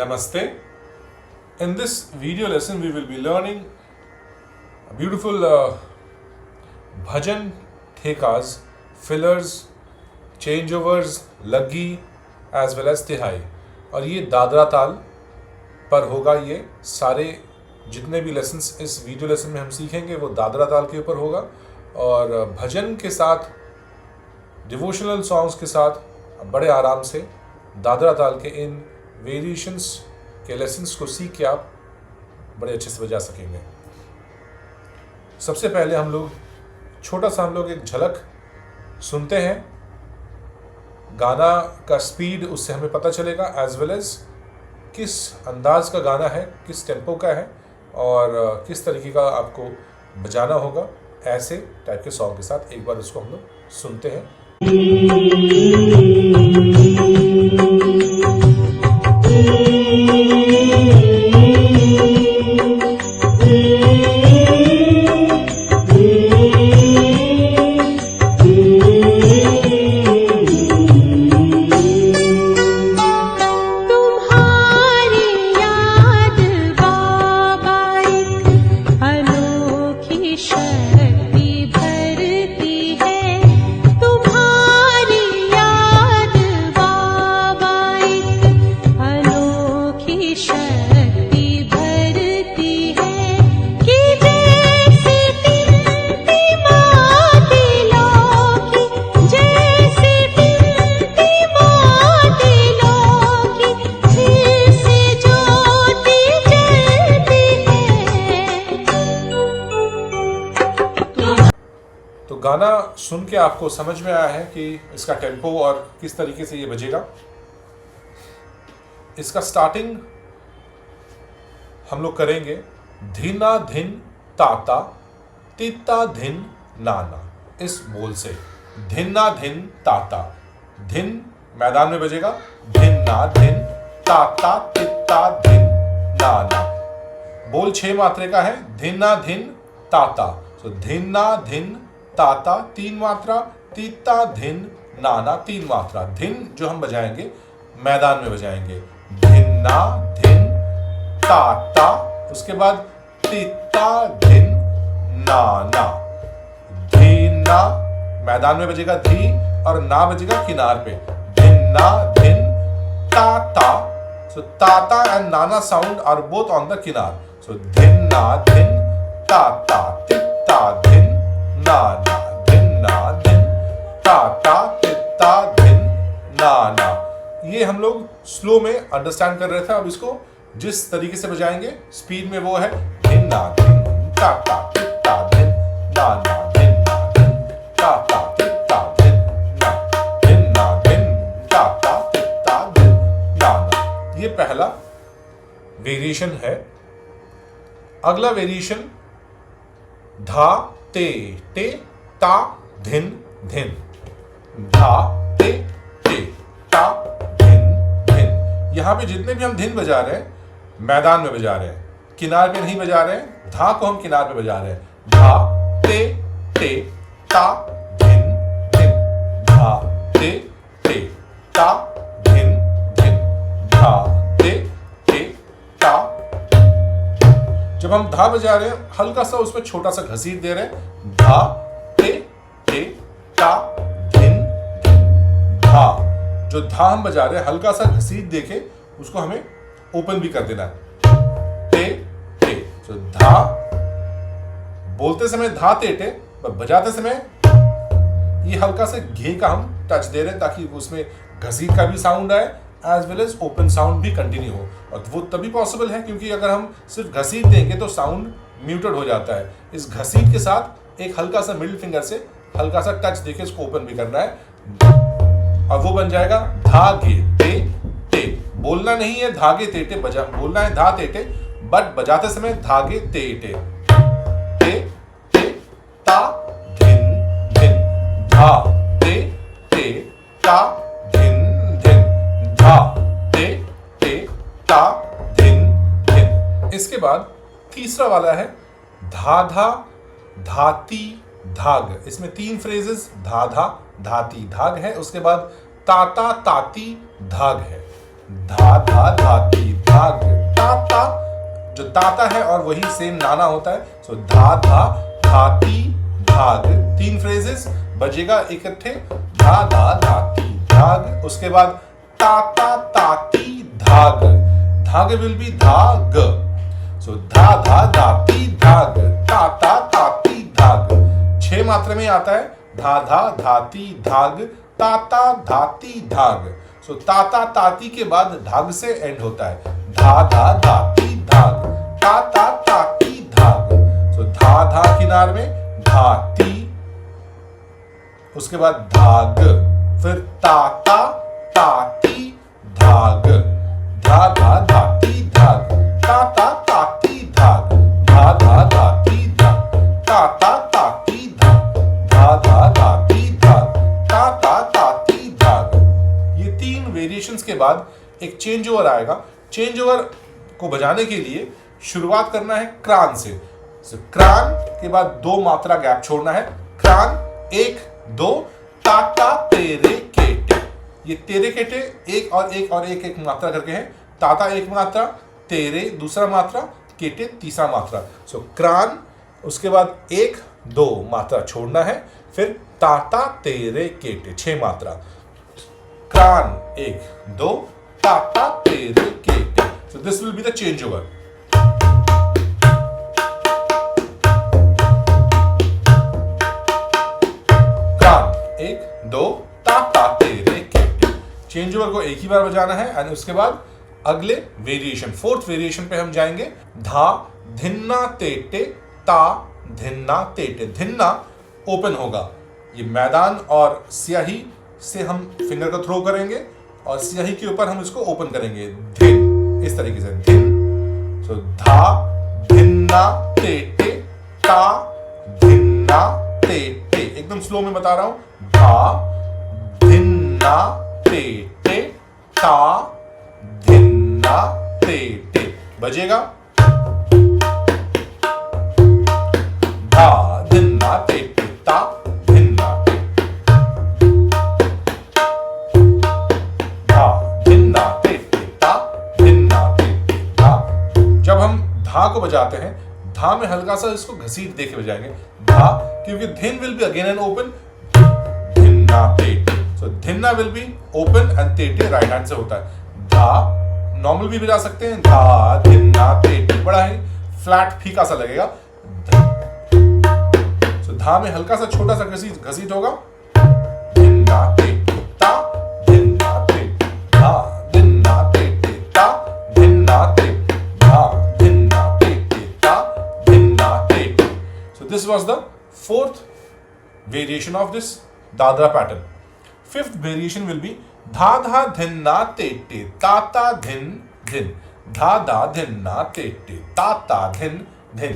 Namaste. In this video lesson, we will be learning a beautiful bhajan thekas, fillers, changeovers, laggi as well as tihai. और ये दादरा ताल पर होगा। ये सारे जितने भी लेसन्स इस वीडियो लेसन में हम सीखेंगे वो दादरा ताल के ऊपर होगा। और भजन के साथ, डिवोशनल सॉन्ग्स के साथ बड़े आराम से दादरा ताल के इन वेरिएशंस के लेसन्स को सीख के आप बड़े अच्छे से बजा सकेंगे। सबसे पहले हम लोग एक झलक सुनते हैं। गाना का स्पीड उससे हमें पता चलेगा, एज वेल एज किस अंदाज का गाना है, किस टेम्पो का है और किस तरीके का आपको बजाना होगा। ऐसे टाइप के सॉन्ग के साथ एक बार उसको हम लोग सुनते हैं। तो गाना सुन के आपको समझ में आया है कि इसका टेम्पो और किस तरीके से ये बजेगा। इसका स्टार्टिंग हम लोग करेंगे धीना धिन ताता तिता धिन नाना। इस बोल से धिना धिन ताता, धिन मैदान में बजेगा, धिना धिन ताता तिता धिन नाना। बोल 6 मात्रे का है, धिना धिन ताता। तो धिना धिन ताता 3 मात्रा, तीता धिन नाना 3 मात्रा। धिन जो हम बजाएंगे मैदान में बजाएंगे, धिन्ना धिन ताता, उसके बाद तीता धिन नाना। धीना मैदान में बजेगा धी और ना बजेगा किनार पे, धिन्ना धिन ताता। सो ताता एंड नाना sound are both on the किनार। सो धिन्ना धिन ताता तीता धिन नाना, धिन्ना धिन ताता तिता धिन नाना। ये हम लोग स्लो में अंडरस्टैंड कर रहे थे। अब इसको जिस तरीके से बजाएंगे स्पीड में वो है धिन्ना धिन ताता तिता धिन नाना, धिन्ना धिन ताता तिता धिन ना, धिन्ना धिन ताता तिता धिन नाना। ये पहला वेरिएशन है। अगला वेरिएशन धा ते टे ता धिन धिन, धा ते टे ता धिन धिन। यहां पे जितने भी हम धिन बजा रहे हैं मैदान में बजा रहे हैं, किनार पे नहीं बजा रहे हैं। धा को हम किनार पे बजा रहे हैं, धा ते टे ता धिन धिन, धा ते टे ता धिन धिन, धा ते टे ता। जब हम धा बजा रहे हैं हल्का सा उसमें छोटा सा घसीट दे रहे हैं, धा ते टे ता धिन धिन, धा। जो धा हम बजा रहे हैं हल्का सा घसीट देके उसको हमें ओपन भी कर देना है, ते टे। तो धा बोलते समय धा ते टे, बजाते समय ये हल्का सा घे का हम टच दे रहे हैं ताकि उसमें घसीट का भी साउंड आए as well as open sound भी कंटिन्यू हो। और वो तभी पॉसिबल है क्योंकि अगर हम सिर्फ घसीट देंगे तो साउंड म्यूटेड हो जाता है। इस घसीट के साथ एक हल्का सा मिडिल फिंगर से हल्का सा टच देके इसको ओपन भी करना है और वो बन जाएगा धागे ते टे। बोलना नहीं है धागे तेटे, बजा बोलना है धा तेटे, बट बजाते समय धागे तेटे, ते टे ता धिन धिन, धा ते टे ता धिन धिन, धा ते टे ता धिन धिन। इसके बाद तीसरा वाला है धाधा धाती धाग। इसमें 3 फ्रेजेस धाधा धाती धाग है, उसके बाद ताता ताती धाग है। धा धा धाती धाग ताता, जो ताता है और वही सेम नाना होता है। सो धा धा धाती धाग, 3 फ्रेजेस बजेगा इकट्ठे, धा धा धाती धाग। उसके बाद ताता ताती धाग, धाग विल बी धाग। सो धा धा धाती धाग ताता ताती धाग, 6 मात्रा में आता है, धा धा धाती धाग ताता धाती धाग। सो ताता ताती के बाद धाग से एंड होता है, धा धा धाती धाग ताता ताती धाग। सो धा धा किनार में धाती, उसके बाद धाग, फिर ताता ताती धाग, धा धा धाती धाग ताता ताती धाग, धा धा धाती धाग ताता ताती धाग, धा धा धाती धाग ताता ताती धाग। ये 3 वेरिएशंस के बाद एक चेंज ओवर आएगा। चेंज ओवर को बजाने के लिए शुरुआत करना है क्रान से। क्रान के बाद 2 मात्रा गैप छोड़ना है, क्रान 1 2 ताता तेरे केटे। ये तेरे केटे एक और एक मात्रा करके हैं, ताता 1 मात्रा, तेरे दूसरा मात्रा, केटे तीसरा मात्रा। सो क्रान, उसके बाद 1 2 मात्रा छोड़ना है, फिर ताता तेरे केटे 6 मात्रा, क्रान 1 2 ताता तेरे केटे। So this will be the change over. Change over को एक ही बार बजाना है और उसके बाद अगले वेरिएशन 4th वेरिएशन पे हम जाएंगे। धा धिन्ना तेटे ता धिन्ना तेटे, धिन्ना ओपन होगा, ये मैदान और स्याही से हम फिंगर को थ्रो करेंगे और स्याही के ऊपर हम इसको ओपन करेंगे, धिन, इस तरीके से धिन। सो धा धिन्ना तेटे ता धिन्ना तेटे, एकदम स्लो में बता रहा हूं, धा धिन्ना तेटे ता धिन्ना तेटे, बजेगा धा धिन्ना तेटे ता धिन्ना तेटे, धा धिन्ना तेटे ता धिन्ना तेटे धा। जब हम धा को बजाते हैं, धा में हल्का सा इसको घसीट देके बजाएंगे, धा, क्योंकि धिन will be again and open, धिन्ना तेटे। So, धिन्ना विल बी ओपन एंड तेटे राइट हैंड से होता है। धा नॉर्मल भी बजा सकते हैं, धा धिन्ना तेटे, बड़ा ही फ्लैट फीका सा लगेगा। So, धा में हल्का सा छोटा सा घसीट होगा, धिन्ना तेटे ता धिन्ना तेटे, धा धिन्ना तेटे ता धिन्ना तेटे, धा धिन्ना तेटे ता धिन्ना तेटे। So this was the 4th variation of this Dadra pattern. 5th variation will be धा धा धिन्ना तेटे ताता धिन धिन, धा धा धिन्ना तेटे ताता धिन धिन।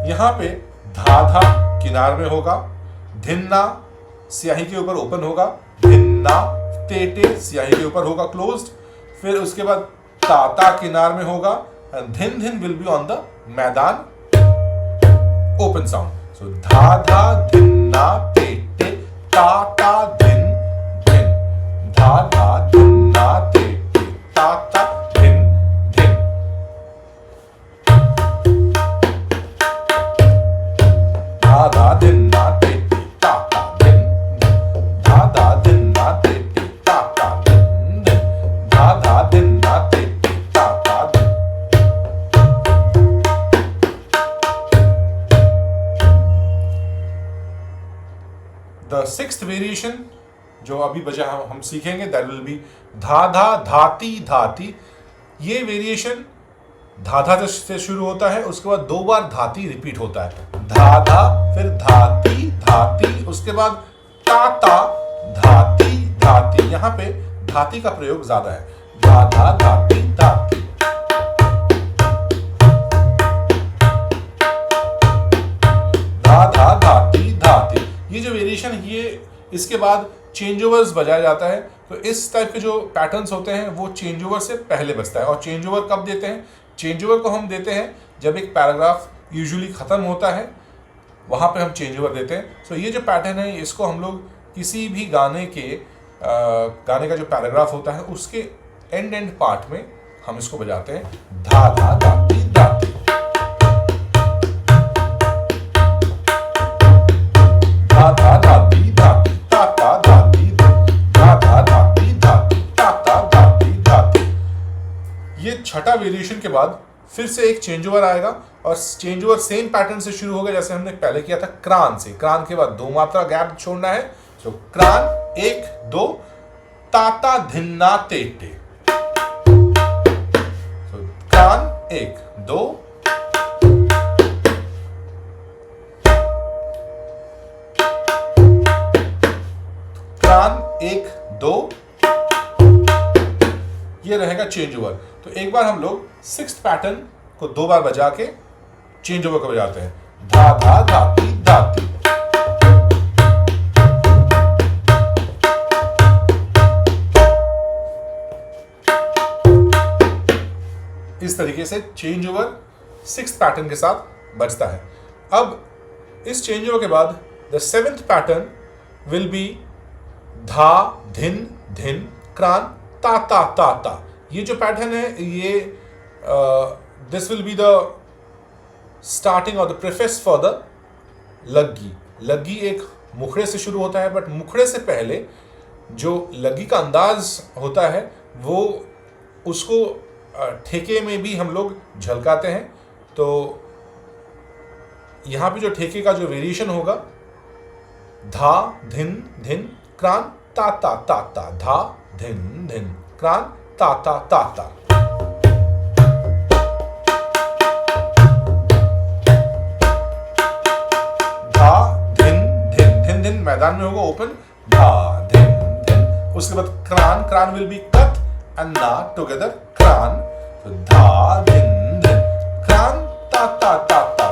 यहां पे धा धा किनार में होगा, धिन्ना स्याही के ऊपर ओपन होगा, धिन्ना तेटे स्याही के ऊपर होगा क्लोज्ड, फिर उसके बाद ताता किनार में होगा, धिन धिन विल बी ऑन द मैदान ओपन साउंड। सो धा धा धिन्ना तेटे ताता धिन धिन, धा धा धिन्ना तेटे ताता धिन धिन। धा धा धिन्ना तेटे ताता धिन धिन, धा धा धिन्ना तेटे ताता धिन धिन, धा धा धिन्ना तेटे ताता धिन। The 6th variation जो अभी बजा हम सीखेंगे, दैट विल बी धा धा धाती धाती। ये वेरिएशन धा धा से शुरू होता है, उसके बाद 2 बार धाती रिपीट होता है, धा धा फिर धाती धाती, उसके बाद ताता धाती धाती। यहाँ पे धाती का प्रयोग ज्यादा है, धा धा धाती धाती, धा धा धाती धाती। ये जो वेरिएशन ये इसके बाद चेंज ओवर्स बजाया जाता है। तो इस टाइप के जो पैटर्न्स होते हैं वो चेंज ओवर से पहले बजता है। और चेंज ओवर कब देते हैं? चेंज ओवर को हम देते हैं जब एक पैराग्राफ यूजुअली ख़त्म होता है, वहाँ पे हम चेंज ओवर देते हैं। सो ये जो पैटर्न है इसको हम लोग किसी भी गाने के गाने का जो पैराग्राफ होता है उसके एंड पार्ट में हम इसको बजाते हैं धा धा धाती धाती। धा धा धाती धाती ताता धाती धा धा धाती धाती ताता धाती धाती। ये छठा वेरिएशन के बाद फिर से एक चेंज ओवर आएगा और चेंज ओवर सेम पैटर्न से शुरू होगा जैसे हमने पहले किया था क्रान से। क्रान के बाद 2 मात्रा गैप छोड़ना है। तो क्रान 1 2 ताता धिन्ना तेटे। तो क्रान 1 2 क्रान 1 2। ये रहेगा चेंज ओवर। तो एक बार हम लोग 6th पैटर्न को 2 बार बजा के चेंज ओवर को बजाते हैं धा धा धाती धाती। इस तरीके से चेंज ओवर 6th पैटर्न के साथ बजता है। अब इस चेंज ओवर के बाद the 7th pattern will be धा धिन धिन क्रान ता ता ता ता। ये जो पैटर्न है ये this will be the starting और द प्रेफेस फॉर द लग्गी। लग्गी एक मुखड़े से शुरू होता है बट मुखड़े से पहले जो लग्गी का अंदाज होता है वो उसको ठेके में भी हम लोग झलकाते हैं। तो यहाँ पे जो ठेके का जो वेरिएशन होगा धा धिन धिन क्रान ता ता ता ता धा धिन धिन क्रान ता ता ता ता। धा धिन धिन धिन धिन मैदान में होगा ओपन धा धिन धिन। उसके बाद क्रान क्रान विल बी कट एंड ना टुगेदर क्रान। तो धा धिन धिन क्रान ता ता ता ता।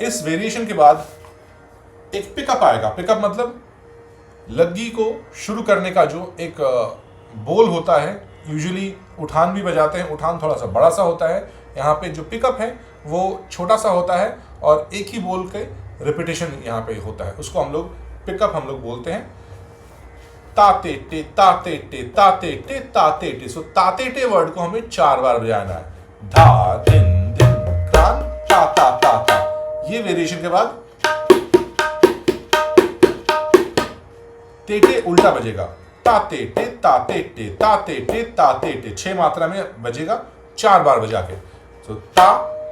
इस वेरिएशन के बाद एक पिकअप आएगा। पिकअप मतलब लग्गी को शुरू करने का जो एक बोल होता है। यूजुअली उठान भी बजाते हैं। उठान थोड़ा सा बड़ा सा होता है। यहाँ पे जो पिकअप है वो छोटा सा होता है और एक ही बोल के रिपीटेशन यहाँ पे होता है। उसको हम लोग पिकअप हम लोग बोलते हैं ताते टे ताते टे ताते टे ताते टे। सो ताते टे वर्ड को हमें 4 बार बजाना है धा धिन धिन क्रान ता ता ता ता। ये वेरिएशन के बाद तेटे उल्टा बजेगा ताते टे ताते टे ताते टे ताते टे। 6 मात्रा में बजेगा 4 बार बजा के। तो ता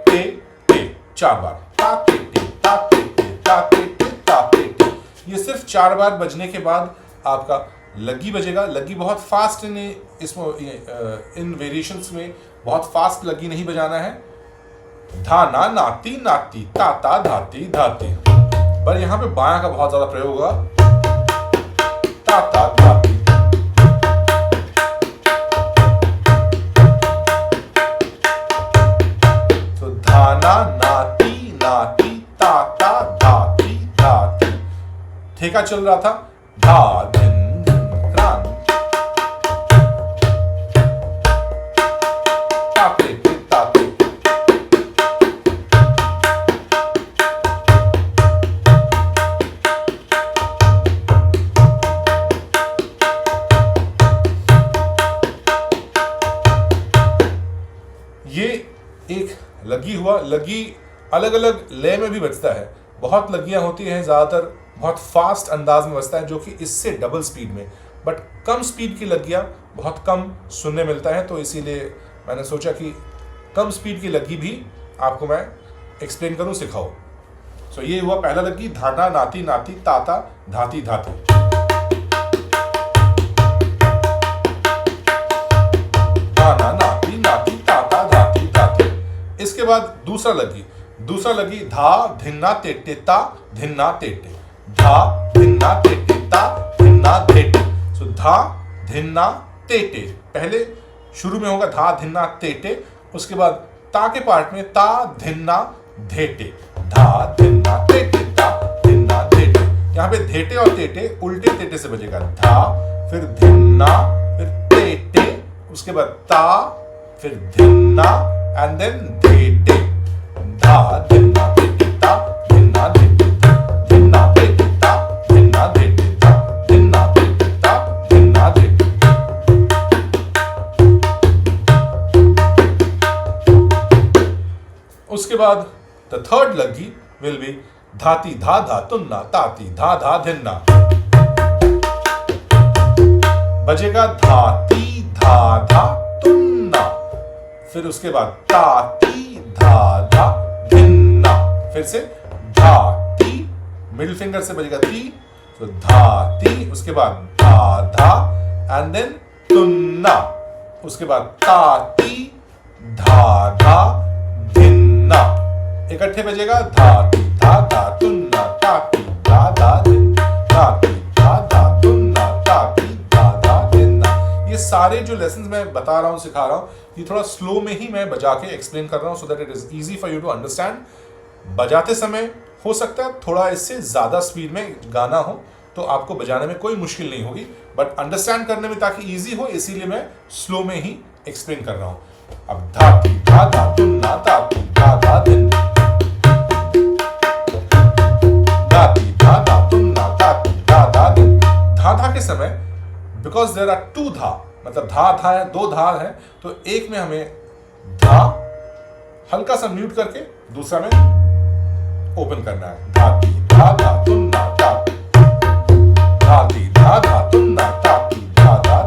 टे टे 4 बार ताते टे ताते टे ताते टे ताते टे। ये सिर्फ 4 बार बजने के बाद आपका लग्गी बजेगा। लग्गी बहुत फास्ट इन वेरिएशंस में बहुत फास्ट लग्गी नहीं बजाना है। धाना नाती नाती ताता धाती धाती। पर यहां पे बायां का बहुत ज्यादा प्रयोग होगा ताता धाती। तो धाना नाती नाती ताता धाती धाती। ठेका चल रहा था धा धिन धिन क्रान ताते टे ताते। ये एक लग्गी हुआ। लग्गी अलग अलग लय में भी बजता है। बहुत लग्गियां होती हैं, ज़्यादातर बहुत फास्ट अंदाज में बजता है जो कि इससे डबल स्पीड में। बट कम स्पीड की लग्गियां बहुत कम सुनने मिलता है। तो इसीलिए मैंने सोचा कि कम स्पीड की लग्गी भी आपको मैं एक्सप्लेन करूं, सिखाऊं। सो ये हुआ पहला लग्गी धाना नाती नाती ताता धाती धाती। धाना नाती नाती ताता धाती धाती। इसके बाद दूसरा लग्गी धा धिन्ना तेटे ता धिन्ना तेटे। धा धिन्ना तेटे ता धिन्ना तेटे। सो धा धिन्ना तेटे पहले शुरू में होगा धा धिन्ना तेटे। उसके बाद ता के पार्ट में ता धिन्ना धेटे। धा धिन्ना तेटे ता धिन्ना धेटे। यहाँ पे धेटे और तेटे उल्टे तेटे से बजेगा। धा फिर धिन्ना फिर तेटे उसके बाद ता फिर धिन्ना एंड देन धेटे। धा धिन्ना तेटे। उसके बाद द थर्ड लग्गी विल बी धाती धा धा तुन्ना ताती धा धा धिन्ना। बजेगा धाती धा धा तुन्ना, फिर उसके बाद ताती धा धा धिन्ना, फिर से धाती, मिडिल फिंगर से बजेगा ती, तो धाती, उसके बाद धा धा एंड देन तुन्ना, उसके बाद ताती धा धा धिन्ना, इकट्ठे बजेगा धाती धा धा तुन्ना ताती धा धा धिन्ना, धाती धा धा तुन्ना ताती धा धा धिन्ना। ये सारे जो लेसन्स मैं बता रहा हूँ, सिखा रहा हूँ, ये थोड़ा स्लो में ही मैं बजा के एक्सप्लेन कर रहा हूँ, so that it is easy for you to understand. बजाते समय हो सकता है थोड़ा इससे ज्यादा स्पीड में गाना हो तो आपको बजाने में कोई मुश्किल नहीं होगी, बट अंडरस्टैंड करने में ताकि इजी हो इसीलिए मैं स्लो में ही एक्सप्लेन कर रहा हूं। अब धाती धा धा तुन्ना ताती धा धा धिन्ना, धाती धा धा तुन्ना ताती धा धा धिन्ना। धा धा के समय बिकॉज देयर आर टू धा, मतलब धा धा है, दो धा है, तो एक में हमें धा हल्का सा म्यूट करके दूसरा में ओपन करना है। धाती धा धा तुन्ना ताती, धाती धा धा तुन्ना ताती धा धा।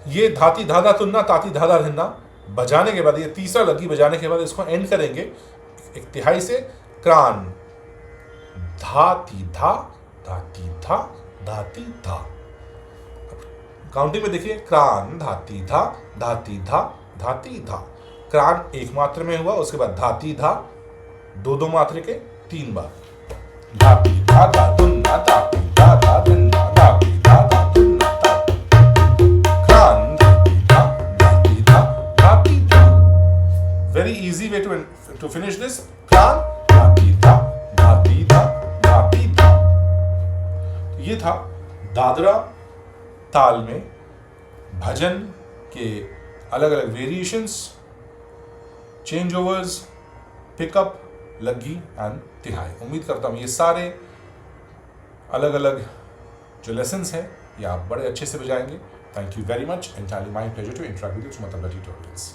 ये धाती धा धा तुन्ना ताती धा धा धिन्ना बजाने के बाद, ये तीसरा लग्गी बजाने के बाद इसको एंड करेंगे एक तिहाई से क्रान, धाती धा धाती धा धाती धा। काउंटिंग में देखिए, क्रान धाती धा धाती धा धाती धा। क्रान एक मात्रा में हुआ, उसके बाद धाती धा दो दो मात्रे के 3 बार, धाती धा धा तुन्ना ताती धा धा धिन्ना, धाती धा धा तुन्ना ताती, क्रान धाती धा धाती धा धाती धा। Very easy way to finish this, क्रान धाती धा धाती धा धाती धा। ये था दादरा ताल में भजन के अलग अलग वेरिएशंस, चेंज ओवर्स, पिकअप, लग्गी एंड तिहाई। उम्मीद करता हूँ ये सारे अलग अलग जो लेसन्स हैं ये आप बड़े अच्छे से बजाएंगे। Thank you very much, entirely my pleasure to interact with you through मतलब ट्यूटोरियल्स।